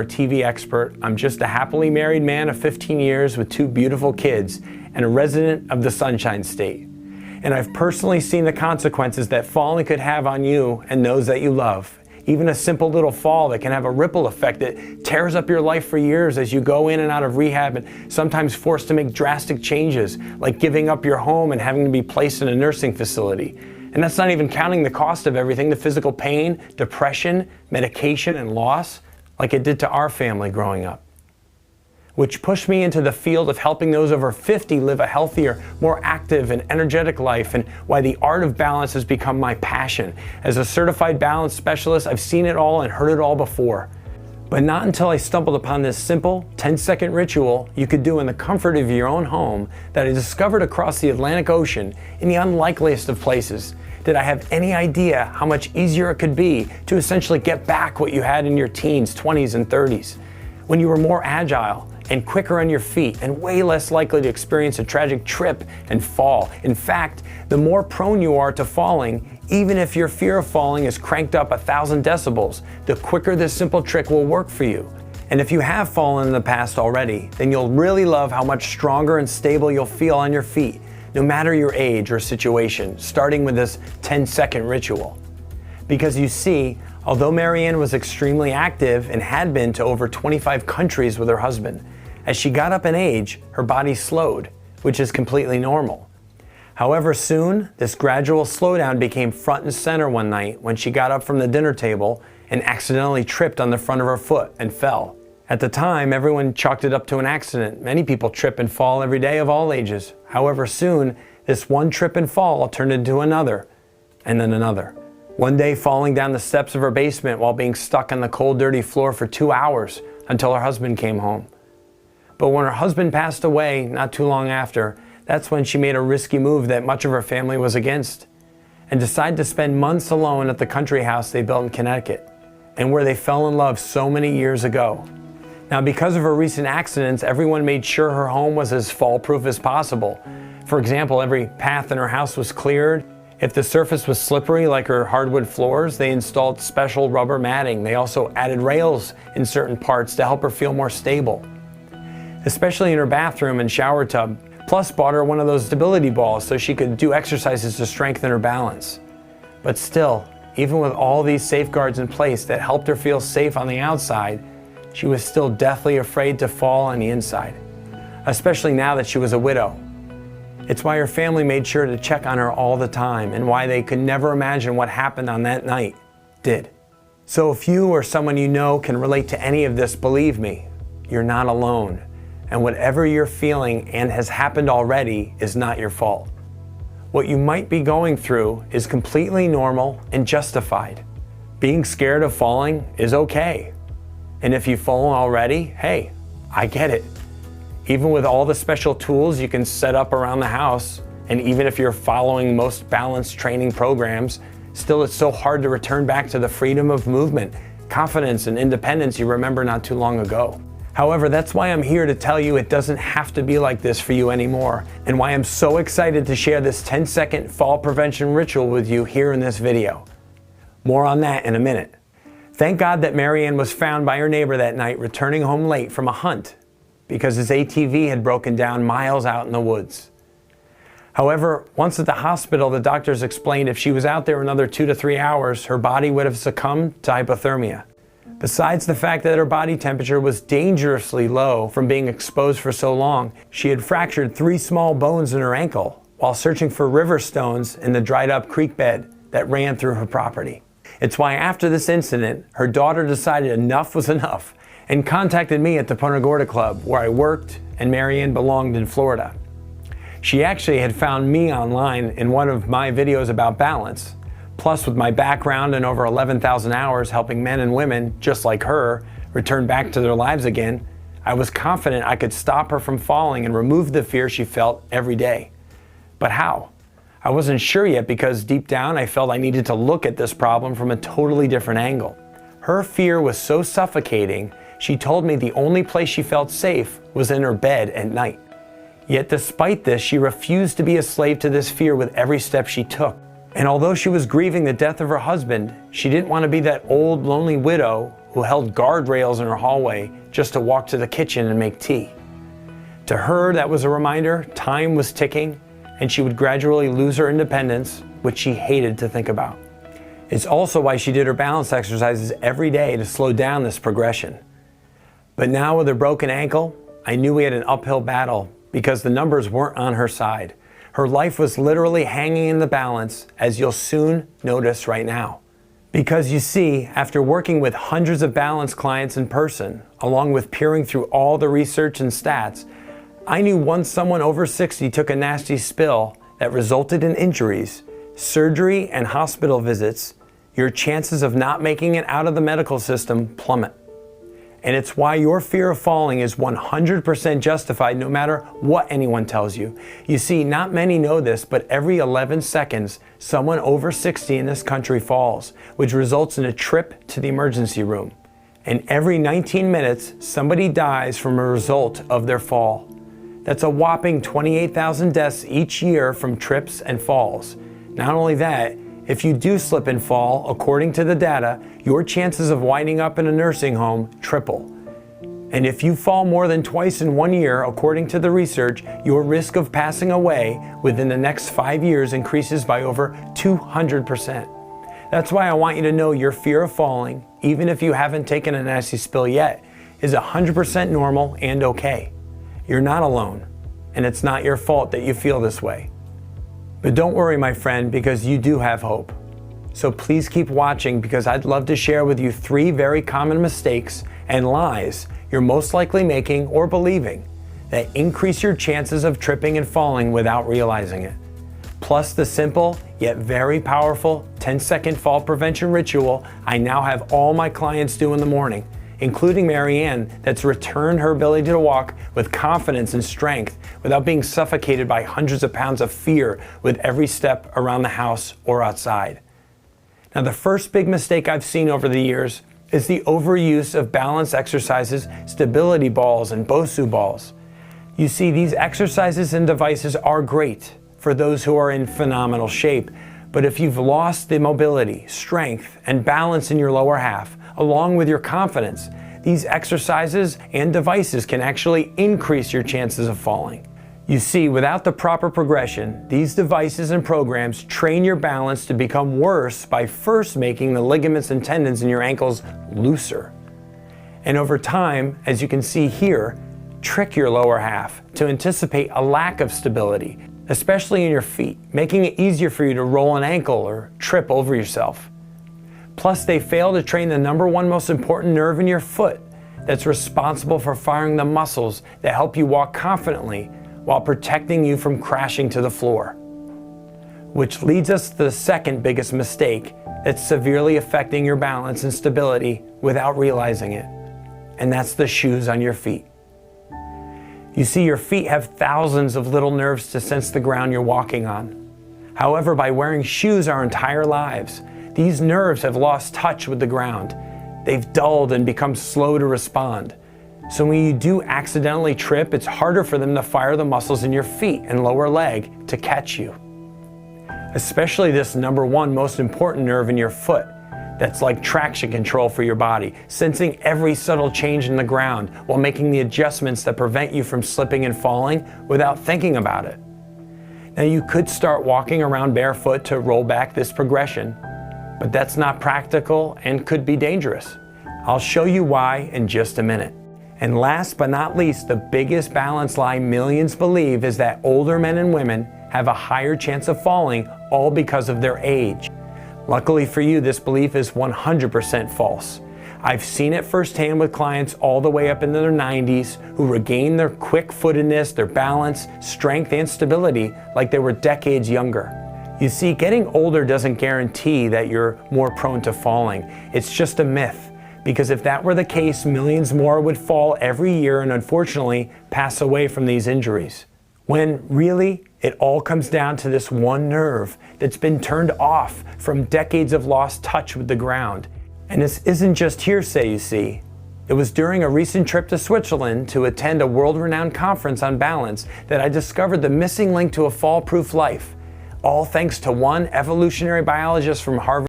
TV expert. I'm just a happily married man of 15 years with 2 beautiful kids and a resident of the Sunshine State. And I've personally seen the consequences that falling could have on you and those that you love. Even a simple little fall that can have a ripple effect that tears up your life for years as you go in and out of rehab and sometimes forced to make drastic changes, like giving up your home and having to be placed in a nursing facility. And that's not even counting the cost of everything, the physical pain, depression, medication, and loss, like it did to our family growing up. Which pushed me into the field of helping those over 50 live a healthier, more active and energetic life, and why the art of balance has become my passion. As a certified balance specialist, I've seen it all and heard it all before. But not until I stumbled upon this simple 10-second ritual you could do in the comfort of your own home that I discovered across the Atlantic Ocean in the unlikeliest of places did I have any idea how much easier it could be to essentially get back what you had in your teens, 20s, and 30s, when you were more agile and quicker on your feet and way less likely to experience a tragic trip and fall. In fact, the more prone you are to falling, even if your fear of falling is cranked up 1,000 decibels, the quicker this simple trick will work for you. And if you have fallen in the past already, then you'll really love how much stronger and stable you'll feel on your feet, no matter your age or situation, starting with this 10-second ritual. Because you see, although Marianne was extremely active and had been to over 25 countries with her husband, as she got up in age, her body slowed, which is completely normal. However, soon, this gradual slowdown became front and center one night when she got up from the dinner table and accidentally tripped on the front of her foot and fell. At the time, everyone chalked it up to an accident. Many people trip and fall every day of all ages. However, soon, this one trip and fall turned into another, and then another. One day, falling down the steps of her basement while being stuck on the cold, dirty floor for 2 hours until her husband came home. But when her husband passed away not too long after, that's when she made a risky move that much of her family was against, and decided to spend months alone at the country house they built in Connecticut, and where they fell in love so many years ago. Now, because of her recent accidents, everyone made sure her home was as fall-proof as possible. For example, every path in her house was cleared. If the surface was slippery, like her hardwood floors, they installed special rubber matting. They also added rails in certain parts to help her feel more stable, especially in her bathroom and shower tub. Plus bought her one of those stability balls so she could do exercises to strengthen her balance. But still, even with all these safeguards in place that helped her feel safe on the outside, she was still deathly afraid to fall on the inside, especially now that she was a widow. It's why her family made sure to check on her all the time, and why they could never imagine what happened on that night did. So if you or someone you know can relate to any of this, believe me, you're not alone. And whatever you're feeling and has happened already is not your fault. What you might be going through is completely normal and justified. Being scared of falling is okay. And if you've fallen already, hey, I get it. Even with all the special tools you can set up around the house, and even if you're following most balance training programs, still it's so hard to return back to the freedom of movement, confidence, and independence you remember not too long ago. However, that's why I'm here to tell you it doesn't have to be like this for you anymore, and why I'm so excited to share this 10-second fall prevention ritual with you here in this video. More on that in a minute. Thank God that Marianne was found by her neighbor that night returning home late from a hunt because his ATV had broken down miles out in the woods. However, once at the hospital, the doctors explained if she was out there another 2 to 3 hours, her body would have succumbed to hypothermia. Besides the fact that her body temperature was dangerously low from being exposed for so long, she had fractured 3 small bones in her ankle while searching for river stones in the dried up creek bed that ran through her property. It's why after this incident, her daughter decided enough was enough and contacted me at the Punta Gorda Club, where I worked and Marianne belonged in Florida. She actually had found me online in one of my videos about balance. Plus, with my background and over 11,000 hours helping men and women just like her return back to their lives again, I was confident I could stop her from falling and remove the fear she felt every day. But how? I wasn't sure yet, because deep down I felt I needed to look at this problem from a totally different angle. Her fear was so suffocating, she told me the only place she felt safe was in her bed at night. Yet despite this, she refused to be a slave to this fear with every step she took. And although she was grieving the death of her husband, she didn't want to be that old, lonely widow who held guardrails in her hallway just to walk to the kitchen and make tea. To her, that was a reminder time was ticking and she would gradually lose her independence, which she hated to think about. It's also why she did her balance exercises every day to slow down this progression. But now with her broken ankle, I knew we had an uphill battle because the numbers weren't on her side. Her life was literally hanging in the balance, as you'll soon notice right now. Because you see, after working with hundreds of balance clients in person, along with peering through all the research and stats, I knew once someone over 60 took a nasty spill that resulted in injuries, surgery, and hospital visits, your chances of not making it out of the medical system plummet. And it's why your fear of falling is 100% justified no matter what anyone tells you. You see, not many know this, but every 11 seconds, someone over 60 in this country falls, which results in a trip to the emergency room. And every 19 minutes, somebody dies from a result of their fall. That's a whopping 28,000 deaths each year from trips and falls. Not only that, if you do slip and fall, according to the data, your chances of winding up in a nursing home triple. And if you fall more than twice in 1 year, according to the research, your risk of passing away within the next 5 years increases by over 200%. That's why I want you to know your fear of falling, even if you haven't taken a nasty spill yet, is 100% normal and okay. You're not alone, and it's not your fault that you feel this way. But don't worry, my friend, because you do have hope. So please keep watching because I'd love to share with you 3 very common mistakes and lies you're most likely making or believing that increase your chances of tripping and falling without realizing it. Plus the simple yet very powerful 10-second fall prevention ritual I now have all my clients do in the morning, including Marianne, that's returned her ability to walk with confidence and strength without being suffocated by hundreds of pounds of fear with every step around the house or outside. Now, the first big mistake I've seen over the years is the overuse of balance exercises, stability balls, and Bosu balls. You see, these exercises and devices are great for those who are in phenomenal shape, but if you've lost the mobility, strength, and balance in your lower half, along with your confidence, these exercises and devices can actually increase your chances of falling. You see, without the proper progression, these devices and programs train your balance to become worse by first making the ligaments and tendons in your ankles looser. And over time, as you can see here, trick your lower half to anticipate a lack of stability, especially in your feet, making it easier for you to roll an ankle or trip over yourself. Plus, they fail to train the number one most important nerve in your foot that's responsible for firing the muscles that help you walk confidently while protecting you from crashing to the floor. Which leads us to the second biggest mistake that's severely affecting your balance and stability without realizing it, and that's the shoes on your feet. You see, your feet have thousands of little nerves to sense the ground you're walking on. However, by wearing shoes our entire lives, these nerves have lost touch with the ground. They've dulled and become slow to respond. So when you do accidentally trip, it's harder for them to fire the muscles in your feet and lower leg to catch you. Especially this number one most important nerve in your foot that's like traction control for your body, sensing every subtle change in the ground while making the adjustments that prevent you from slipping and falling without thinking about it. Now, you could start walking around barefoot to roll back this progression, but that's not practical and could be dangerous. I'll show you why in just a minute. And last but not least, the biggest balance lie millions believe is that older men and women have a higher chance of falling, all because of their age. Luckily for you, this belief is 100% false. I've seen it firsthand with clients all the way up into their 90s who regain their quick-footedness, their balance, strength, and stability like they were decades younger. You see, getting older doesn't guarantee that you're more prone to falling. It's just a myth. Because if that were the case, millions more would fall every year and unfortunately pass away from these injuries. When really, it all comes down to this one nerve that's been turned off from decades of lost touch with the ground. And this isn't just hearsay, you see. It was during a recent trip to Switzerland to attend a world-renowned conference on balance that I discovered the missing link to a fall-proof life. all thanks to one evolutionary biologist from Harvard